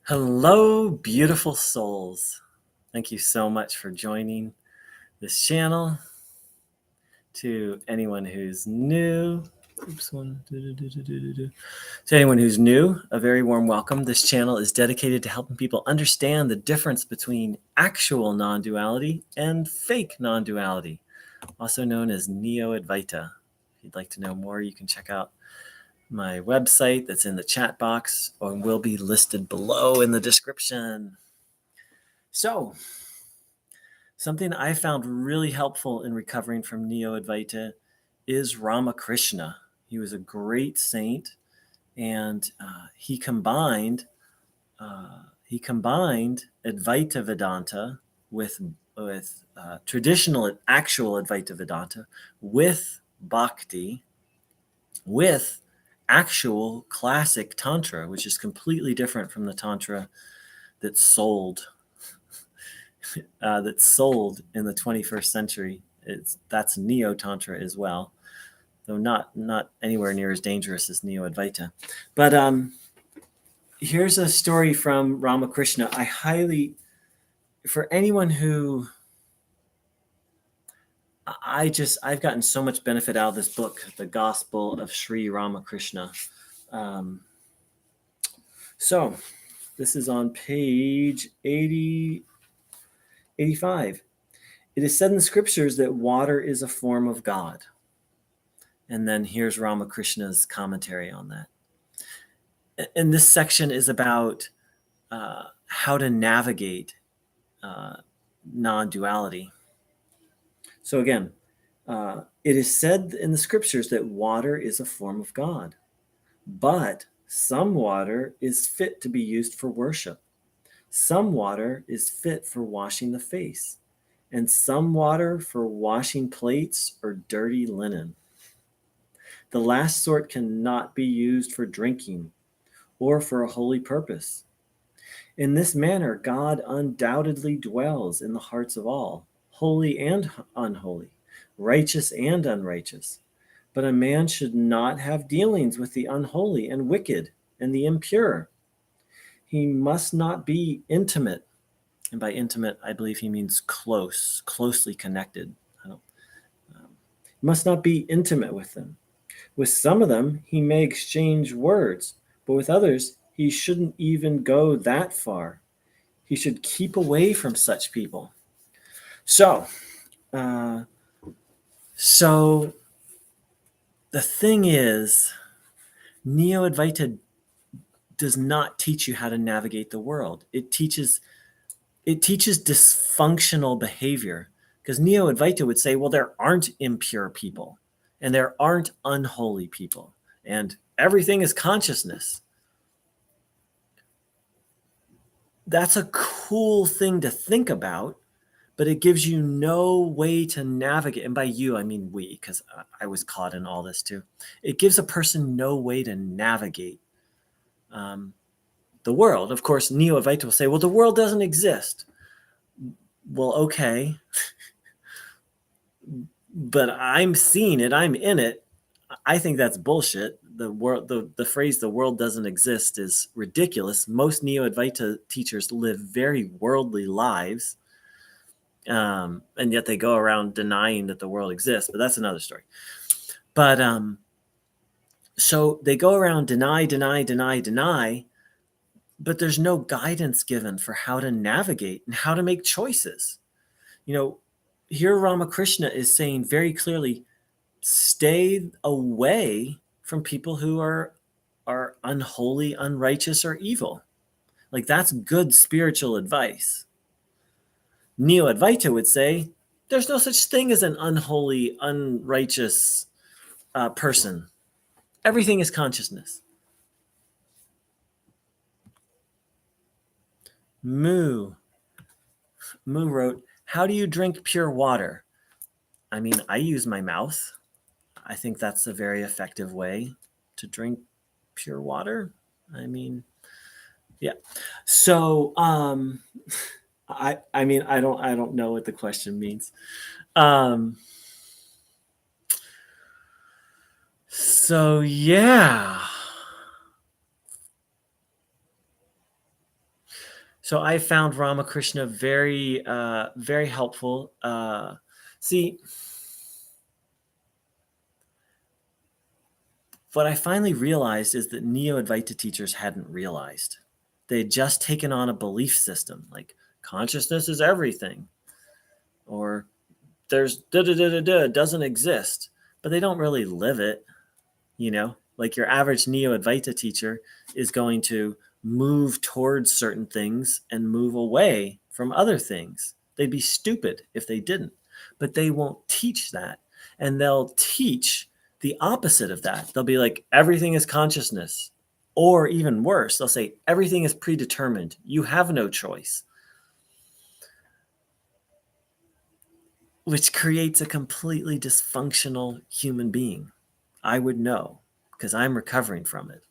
Hello, beautiful souls. Thank you so much for joining this channel. To anyone who's new, to anyone who's new, a very warm welcome. This channel is dedicated to helping people understand the difference between actual non-duality and fake non-duality, also known as Neo-Advaita. If you'd like to know more, you can check out my website that's in the chat box or will be listed below in the description. So, something I found really helpful in recovering from Neo-Advaita is Ramakrishna. He was a great saint, and he combined Advaita Vedanta with traditional actual Advaita Vedanta with bhakti, with actual classic tantra, which is completely different from the tantra that's sold in the 21st century. That's Neo-Tantra as well, though not anywhere near as dangerous as Neo-Advaita. But here's a story from Ramakrishna. For anyone who, I've gotten so much benefit out of this book, The Gospel of Sri Ramakrishna. So this is on page 85. It is said in the scriptures that water is a form of God. And then here's Ramakrishna's commentary on that. And this section is about how to navigate non-duality. So again, it is said in the scriptures that water is a form of God, but some water is fit to be used for worship. Some water is fit for washing the face, and some water for washing plates or dirty linen. The last sort cannot be used for drinking or for a holy purpose. In this manner, God undoubtedly dwells in the hearts of all, holy and unholy, righteous and unrighteous. But a man should not have dealings with the unholy and wicked and the impure. He must not be intimate. And by intimate, I believe he means closely connected. He must not be intimate with them. With some of them, he may exchange words, but with others, he shouldn't even go that far. He should keep away from such people. So the thing is, Neo-Advaita does not teach you how to navigate the world. It teaches dysfunctional behavior, because Neo-Advaita would say, well, there aren't impure people and there aren't unholy people, and everything is consciousness. That's a cool thing to think about, but it gives you no way to navigate. And by you, I mean we, because I was caught in all this too. It gives a person no way to navigate the world. Of course, Neo-Advaita will say, well, the world doesn't exist. Well, okay. But I'm seeing it, I'm in it. I think that's bullshit. The phrase "the world doesn't exist" is ridiculous. Most Neo-Advaita teachers live very worldly lives, and yet they go around denying that the world exists. But that's another story. But so they go around deny, but there's no guidance given for how to navigate and how to make choices. Here Ramakrishna is saying very clearly, stay away from people who are unholy, unrighteous, or evil. Like, that's good spiritual advice. Neo-Advaita would say, there's no such thing as an unholy, unrighteous person. Everything is consciousness. Mu wrote, how do you drink pure water? I mean, I use my mouth. I think that's a very effective way to drink pure water. I mean, yeah. So, I mean, I don't know what the question means. So yeah. So I found Ramakrishna very, very helpful. See, what I finally realized is that Neo-Advaita teachers hadn't realized. They had just taken on a belief system like consciousness is everything, or there's da-da-da-da-da, doesn't exist, but they don't really live it. Like your average Neo-Advaita teacher is going to move towards certain things and move away from other things. They'd be stupid if they didn't, but they won't teach that. And they'll teach the opposite of that. They'll be like, everything is consciousness. Or even worse, they'll say, everything is predetermined. You have no choice. Which creates a completely dysfunctional human being. I would know because I'm recovering from it.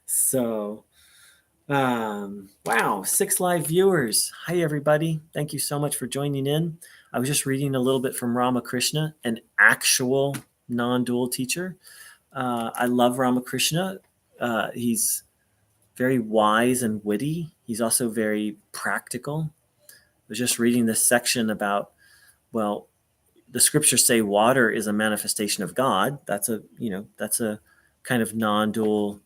So, wow, 6 live viewers. Hi, everybody. Thank you so much for joining in. I was just reading a little bit from Ramakrishna, an actual non-dual teacher. I love Ramakrishna. He's very wise and witty. He's also very practical. I was just reading this section about, well, the scriptures say water is a manifestation of God. That's a kind of non-dual.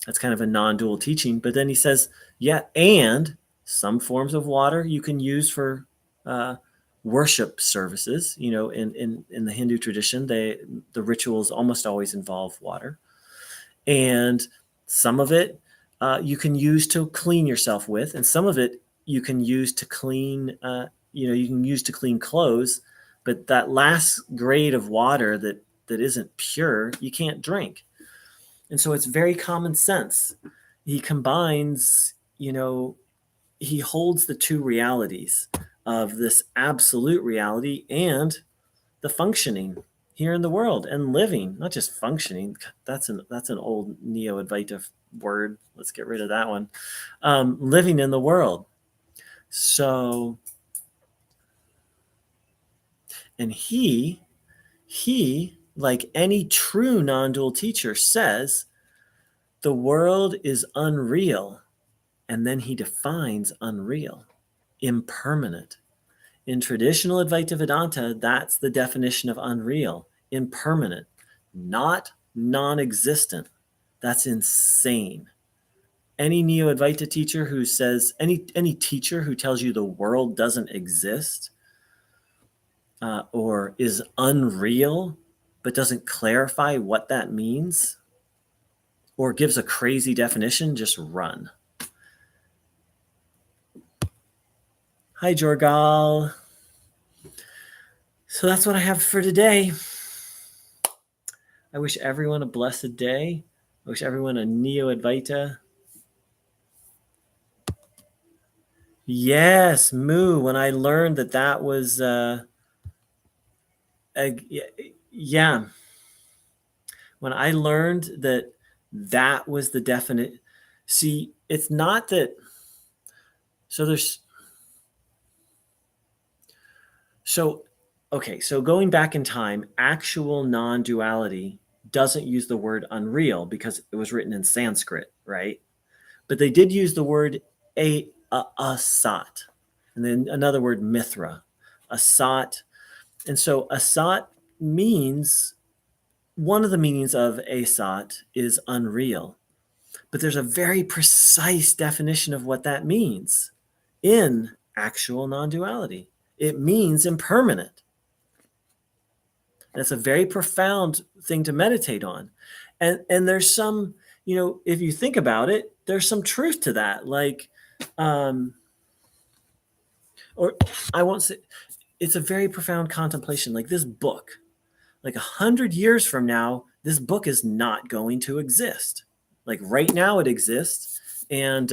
That's kind of a non-dual teaching. But then he says, yeah, and some forms of water you can use for worship services. In the Hindu tradition, the rituals almost always involve water, and some of it you can use to clean yourself with, and some of it you can use to clean. You can use to clean clothes, but that last grade of water that isn't pure, you can't drink. And so it's very common sense. He combines, he holds the two realities of this absolute reality and the functioning here in the world and living, not just functioning. That's an old Neo-Advaita word. Let's get rid of that one. Living in the world. So, and he, like any true non-dual teacher, says the world is unreal, and then he defines unreal, impermanent. In traditional Advaita Vedanta, that's the definition of unreal, impermanent, not non-existent. That's insane. Any Neo-Advaita teacher who says, any teacher who tells you the world doesn't exist or is unreal, but doesn't clarify what that means, or gives a crazy definition, just run. Hi, Jorgal. So that's what I have for today. I wish everyone a blessed day. I wish everyone a Neo-Advaita. Yes, Moo. When I learned that was, yeah. When I learned that was the definite. See, it's not that. So going back in time, actual non-duality doesn't use the word unreal because it was written in Sanskrit, right? But they did use the word asat, and then another word, mithra, asat. And so asat means, one of the meanings of asat is unreal. But there's a very precise definition of what that means in actual non-duality. It means impermanent. And it's a very profound thing to meditate on. And there's some, if you think about it, there's some truth to that. Like, or I won't say, it's a very profound contemplation. Like this book, like 100 years from now, this book is not going to exist. Like right now it exists. And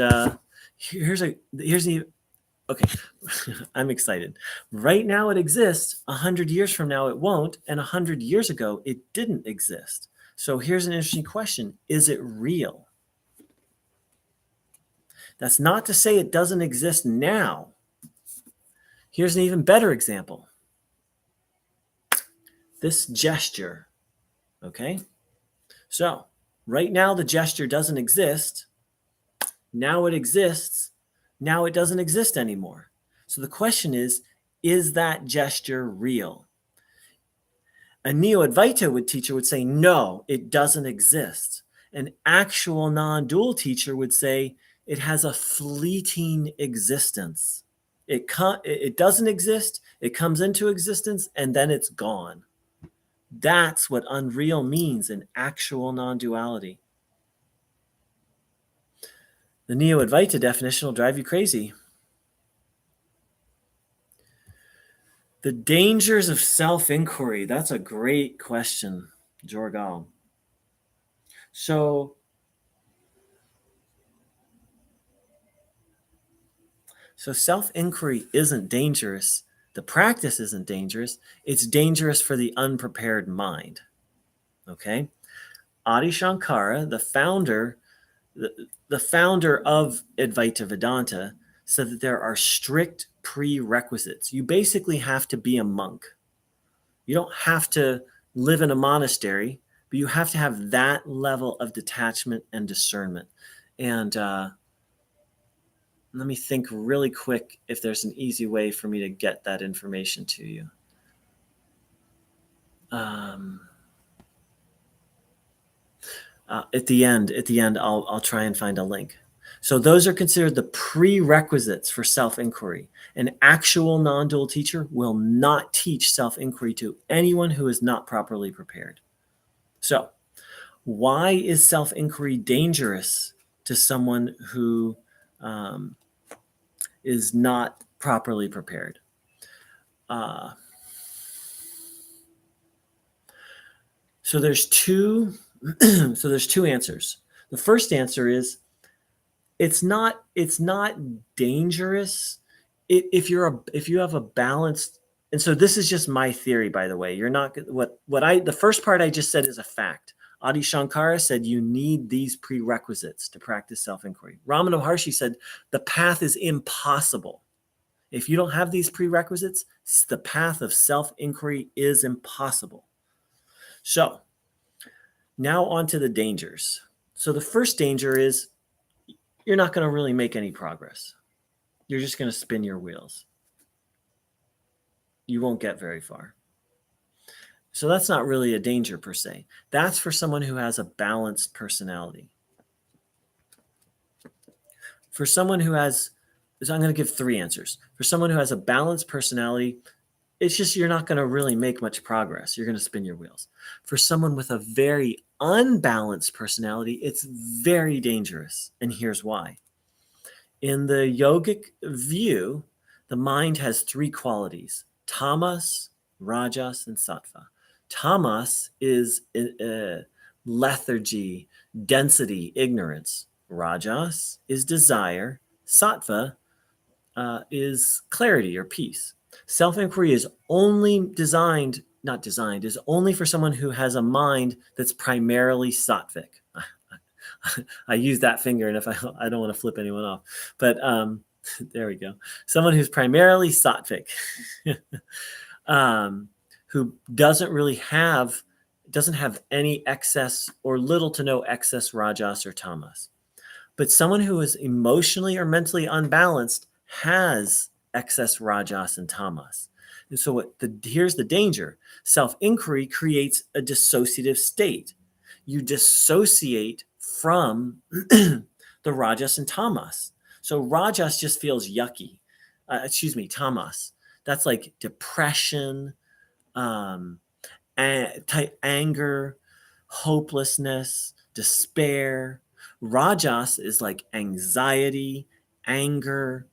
here's the, okay, I'm excited. Right now it exists. 100 years from now it won't. And 100 years ago it didn't exist. So here's an interesting question. Is it real? That's not to say it doesn't exist now. Here's an even better example. This gesture, okay? So right now the gesture doesn't exist. Now it exists. Now it doesn't exist anymore. So the question is that gesture real? A Neo-Advaita teacher would say, no, it doesn't exist. An actual non-dual teacher would say, it has a fleeting existence. It doesn't exist, it comes into existence, and then it's gone. That's what unreal means in actual non-duality. The Neo-Advaita definition will drive you crazy. The dangers of self-inquiry. That's a great question, Jorgal. So self-inquiry isn't dangerous. The practice isn't dangerous. It's dangerous for the unprepared mind. Okay? Adi Shankara, the founder of Advaita Vedanta, said that there are strict prerequisites. You basically have to be a monk. You don't have to live in a monastery, but you have to have that level of detachment and discernment. And let me think really quick if there's an easy way for me to get that information to you. At the end, I'll try and find a link. So those are considered the prerequisites for self-inquiry. An actual non-dual teacher will not teach self-inquiry to anyone who is not properly prepared. So why is self-inquiry dangerous to someone who is not properly prepared? So there's two answers. The first answer is it's not dangerous if you have a balanced. And so this is just my theory, by the way. You're not the first part I just said is a fact. Adi Shankara said you need these prerequisites to practice self-inquiry. Ramana Maharshi said the path is impossible. If you don't have these prerequisites, the path of self-inquiry is impossible. So now on to the dangers. So the first danger is you're not going to really make any progress. You're just going to spin your wheels. You won't get very far. So that's not really a danger per se. That's for someone who has a balanced personality. For someone who has, so I'm going to give three answers. For someone who has a balanced personality, it's just you're not going to really make much progress. You're going to spin your wheels. For someone with a very unbalanced personality, it's very dangerous. And here's why. In the yogic view, the mind has three qualities: tamas, rajas, and sattva. Tamas is lethargy, density, ignorance. Rajas is desire. Sattva is clarity or peace. Self-inquiry is only is only for someone who has a mind that's primarily sattvic. I use that finger, and if I don't want to flip anyone off, but there we go. Someone who's primarily sattvic, who doesn't have any excess or little to no excess rajas or tamas. But someone who is emotionally or mentally unbalanced has excess rajas and tamas. And so here's the danger. Self-inquiry creates a dissociative state. You dissociate from the rajas and tamas. So rajas just feels yucky. Tamas. That's like depression, anger, hopelessness, despair. Rajas is like anxiety, anger,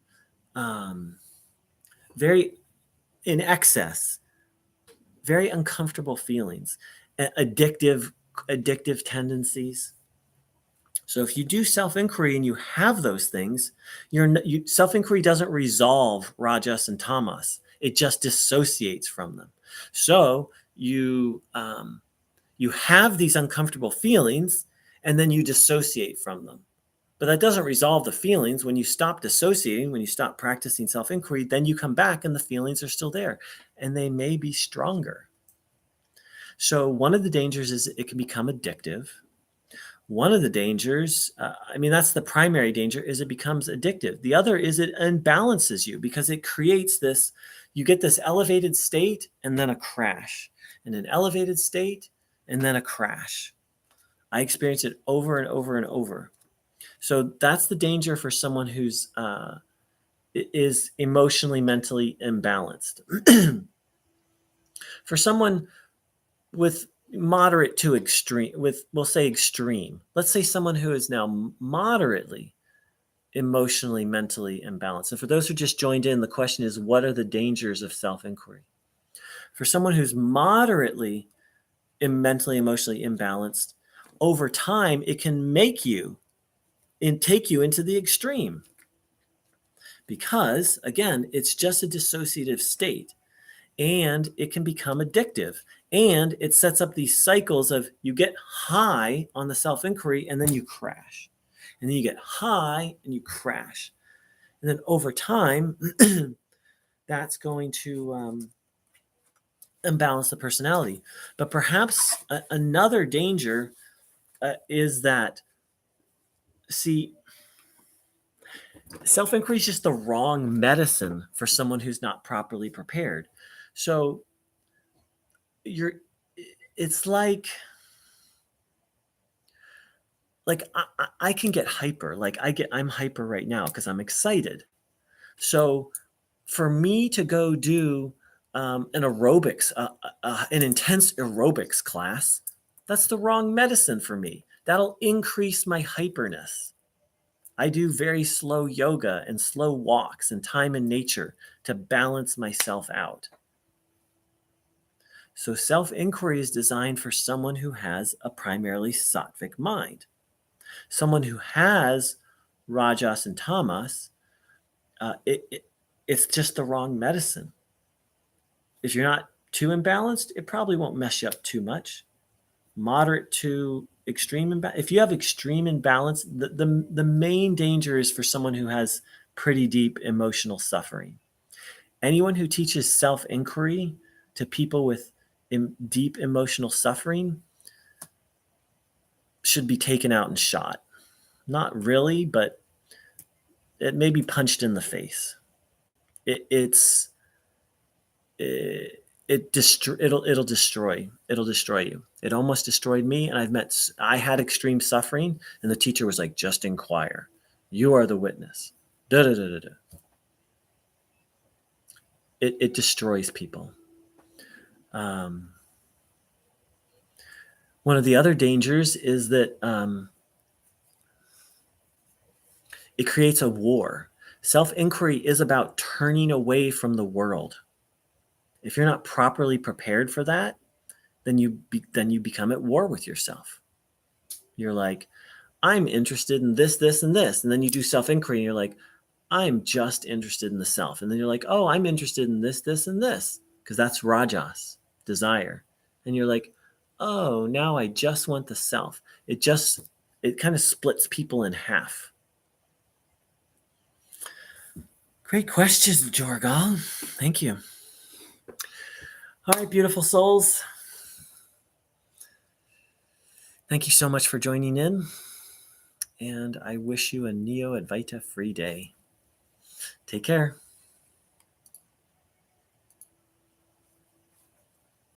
very in excess, very uncomfortable feelings, addictive tendencies. So if you do self-inquiry and you have those things, self-inquiry doesn't resolve rajas and tamas. It just dissociates from them. So you have these uncomfortable feelings, and then you dissociate from them. But that doesn't resolve the feelings. When you stop dissociating, when you stop practicing self-inquiry, then you come back and the feelings are still there, and they may be stronger. So one of the dangers is it can become addictive. One of the dangers, that's the primary danger, is it becomes addictive. The other is it unbalances you because it creates this, you get this elevated state and then a crash, and an elevated state and then a crash. I experience it over and over and over. So that's the danger for someone who's is emotionally, mentally imbalanced. For someone with moderate to extreme, we'll say extreme. Let's say someone who is now moderately emotionally, mentally imbalanced. And for those who just joined in, the question is, what are the dangers of self-inquiry? For someone who's moderately mentally, emotionally imbalanced, over time, it can make you and take you into the extreme. Because, again, it's just a dissociative state. And it can become addictive. And it sets up these cycles of you get high on the self-inquiry and then you crash. And then you get high and you crash. And then over time, that's going to imbalance the personality. But perhaps another danger is that, see, self-inquiry is just the wrong medicine for someone who's not properly prepared. So it's like I can get hyper. I'm hyper right now because I'm excited. So for me to go do an aerobics, an intense aerobics class, that's the wrong medicine for me. That'll increase my hyperness. I do very slow yoga and slow walks and time in nature to balance myself out. So self-inquiry is designed for someone who has a primarily sattvic mind. Someone who has rajas and tamas, it's just the wrong medicine. If you're not too imbalanced, it probably won't mess you up too much. Moderate to extreme imbalance. If you have extreme imbalance, the main danger is for someone who has pretty deep emotional suffering. Anyone who teaches self-inquiry to people with deep emotional suffering should be taken out and shot. Not really, but it may be punched in the face. It'll destroy you. It almost destroyed me, and I had extreme suffering, and the teacher was like, just inquire. You are the witness. It destroys people. One of the other dangers is that it creates a war. Self-inquiry is about turning away from the world. If you're not properly prepared for that, then you become at war with yourself. You're like, I'm interested in this, this, and this. And then you do self-inquiry and you're like, I'm just interested in the self. And then you're like, oh, I'm interested in this, this, and this. Because that's rajas, desire. And you're like, oh, now I just want the self. It kind of splits people in half. Great questions, Jorgal. Thank you. All right, beautiful souls. Thank you so much for joining in. And I wish you a Neo-Advaita free day. Take care.